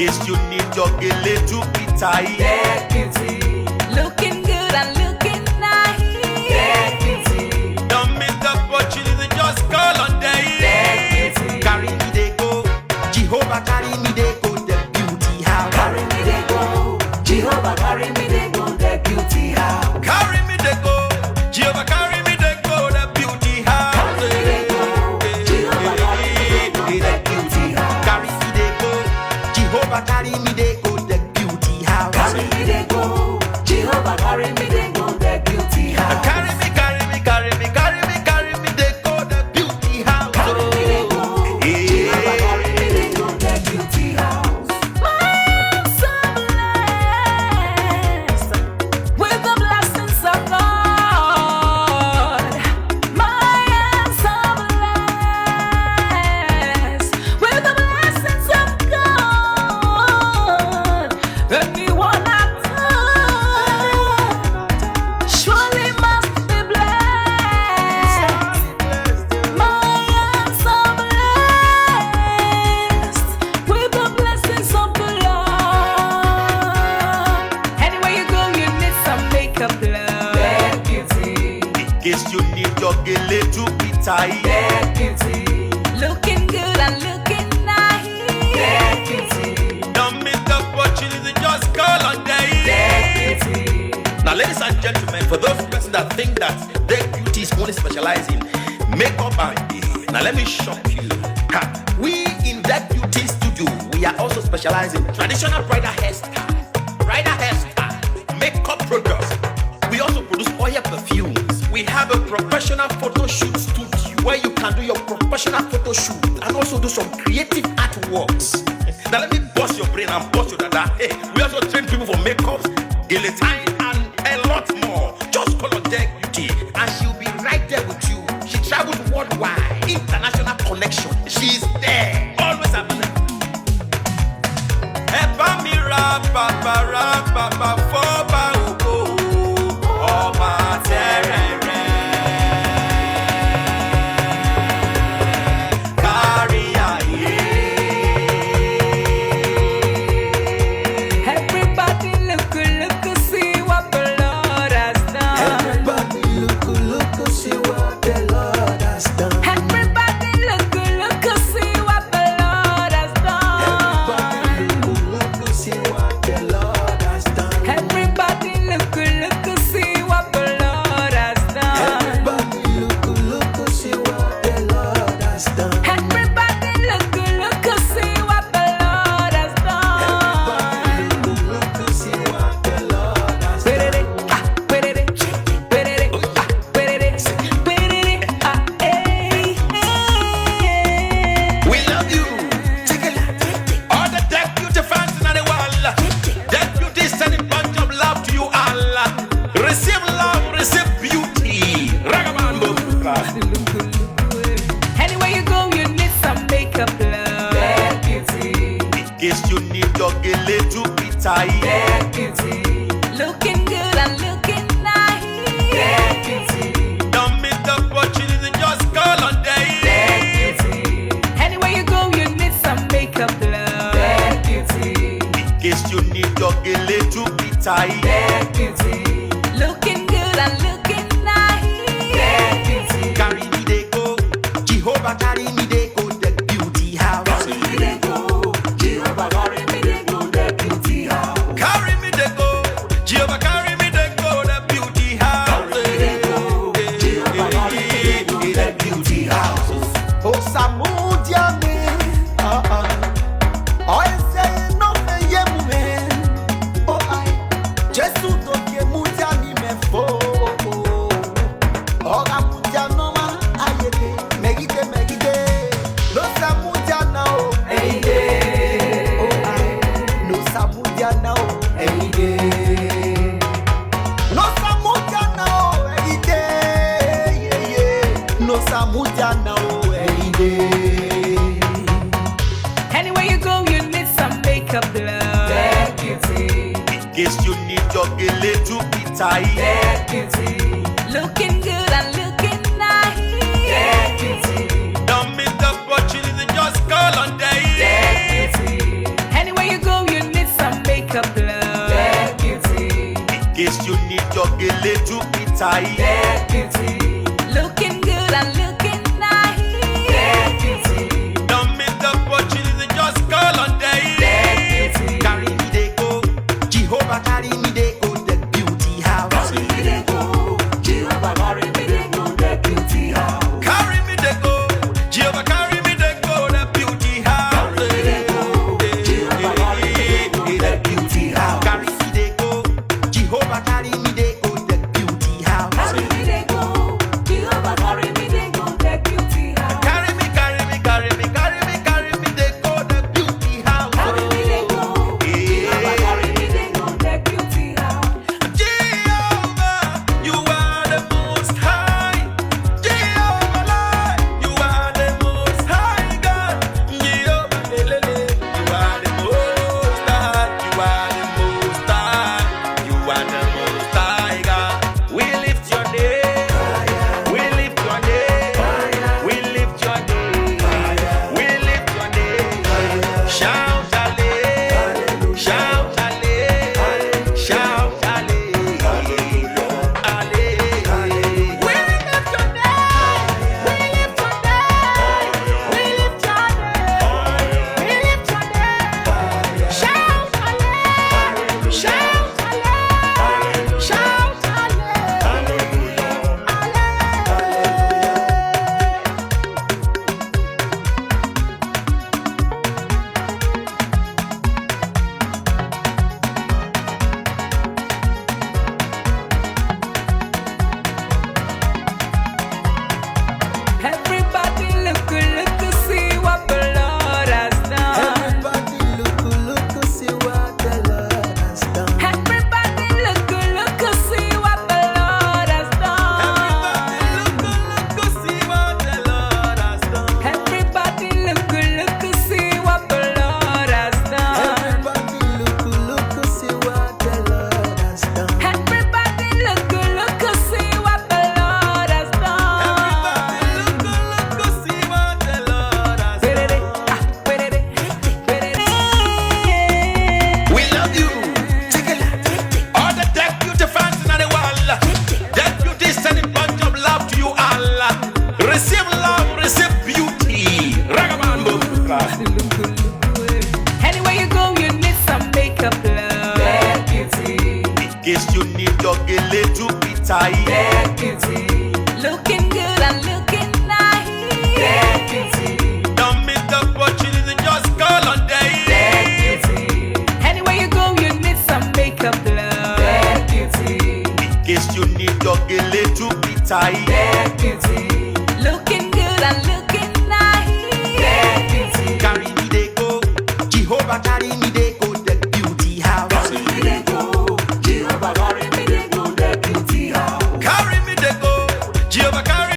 case you need your Gele to be tight. Get beauty. Looking good and looking nice. Get beauty. Don't miss the opportunity, just call on day. Get beauty. Carry me they go, Jehovah carry me they go, the beauty house. Carry me they go. Jehovah carry me they go. The beauty house. Carry me they go, Jehovah carry me they go, the beauty house. Carry me they go. Jehovah carry me they go. The beauty house. Carry me they go, Jehovah carry me they go, the beauty house. Carry me they go. Jehovah carry me they go. The beauty house. Carry me, carry me, carry me, carry me, carry me they go, the beauty house. Carry me they go. Jehovah carry me they go. The beauty house. I'm so blessed with the blessings of God. I am so blessed with the blessings of God. Anyone I touch surely must be blessed. I am so blessed with the blessings of the Lord. Anywhere you go, you need some makeup, love. Get beauty. In case you need your Gele to be tight. Get beauty. Looking good and looking nice. Get beauty. Don't miss the opportunity, just call on day. Get beauty. Now, ladies and gentlemen, for those persons that think that their beauty is only specialized in makeup and hair, now let me shock you. Ha. We in that beauty studio, we are also specialized in traditional bridal hairstyle, makeup products. We also produce oil perfumes. We have a professional photo shoot studio where you can do your professional photo shoot and also do some creative artworks. Now let me bust your brain and bust your dada. Hey, we also train people for makeups, guillotine, and a lot more. Just call on Deck Beauty and she'll be right there with you. She travels worldwide, international connection. She's there, always available. Epa mi ra papa foba ogo, ọba terere. Kárí ayé. Everybody look, see what the Lord has done. Everybody look, see what the Lord has done. Everybody look, see what the Lord has done. Everybody look, see what the Lord has done. Everybody look, see what the Lord has done. Everybody look, see what the Lord has done. Everybody look, see what the Lord has done. Everybody look, see what the Lord has done. We love you. All the Deck Beauty fans in the world. Deck Beauty is sending bunch of love to you all. Receive love, receive beauty. Ragabambo. Anywhere you go, you need some makeup, love. Get beauty. In case you need your Gele to be tight. Get beauty. Looking good and looking nice. Get beauty. Don't miss the opportunity, just call on day. Get beauty. Anywhere you go, you need some makeup, love. Get beauty. In case you need your Gele to be tight. Get beauty. Looking good and looking nice. Get beauty. Carry me they go, Jehovah carry me they go, the beauty house. Carry me they go. Jehovah carry me they go. The beauty house. Carry me they go, Jehovah carry me they go, the beauty house. Carry me they go. Jehovah carry me they go. The beauty house. Oh, Samudia me, oh, say no me yemu me, oh I, Jesu to ke mudia ni me fo, oh mudia no ma ayete, megide, no Samudia na o, oh I, no Samudia na o, no Samudia na o, no Samudia na o. Anywhere you go, you need some makeup, love. Get beauty. In case you need your Gele to be tight. Get beauty. Looking good and looking nice. Get beauty. Don't miss the opportunity, just call on day. Get beauty. Anywhere you go, tight. Dead beauty. Looking good and looking nice. Dead beauty. Don't miss the opportunity, just call on day. Dead beauty. Carry me they go, Jehovah carry me they go, the beauty house. Carry me they go. Jehovah carry me they go. The beauty house. Carry me they go, Jehovah carry me they go, the beauty house. Carry me they go. Jehovah carry me they go. The beauty house. Carry me they go, Jehovah carry me they go, the beauty house. Carry me they go. Jehovah carry me they go. The beauty house. Carry me, carry me, carry me, carry me, carry me they go, the beauty house. Carry me they go. Jehovah carry me they go. The beauty house. Jehovah, you are the most high. Jehovah, you are the most high God. Jehovah, you are the most high. You are the most high. You are the most high God. We lift your name. We lift your name. We lift your name. We lift your name. Shout hallelujah. Shout hallelujah. Shout hallelujah. Hallelujah. We lift your name. We lift your name. We lift your name. We lift your name. Shout hallelujah. Shout hallelujah. Shout hallelujah. Everybody look to see what the Lord has done. Everybody look, see what the Lord has done. Everybody look to see what the Lord has done. Look, see what the Lord has done. Everybody look to see what the Lord has done. Everybody look, see what the Lord has done. Everybody look to see what the Lord has done. Look, see what the Lord has done. We love you. All the deck beauty fans in the world. Deck beauty sending bunch of love to you all. Receive love, receive beauty. Ragamuffin. Anywhere you go, you need some makeup, love. Dead beauty. In case you need your gele to be tight. Dead beauty. Looking good and looking nice. Dead beauty. Don't miss the opportunity, just call on day. Dead beauty. Anywhere you go, you need some makeup, love. Dead beauty. In case you need your gele to be tight. Dead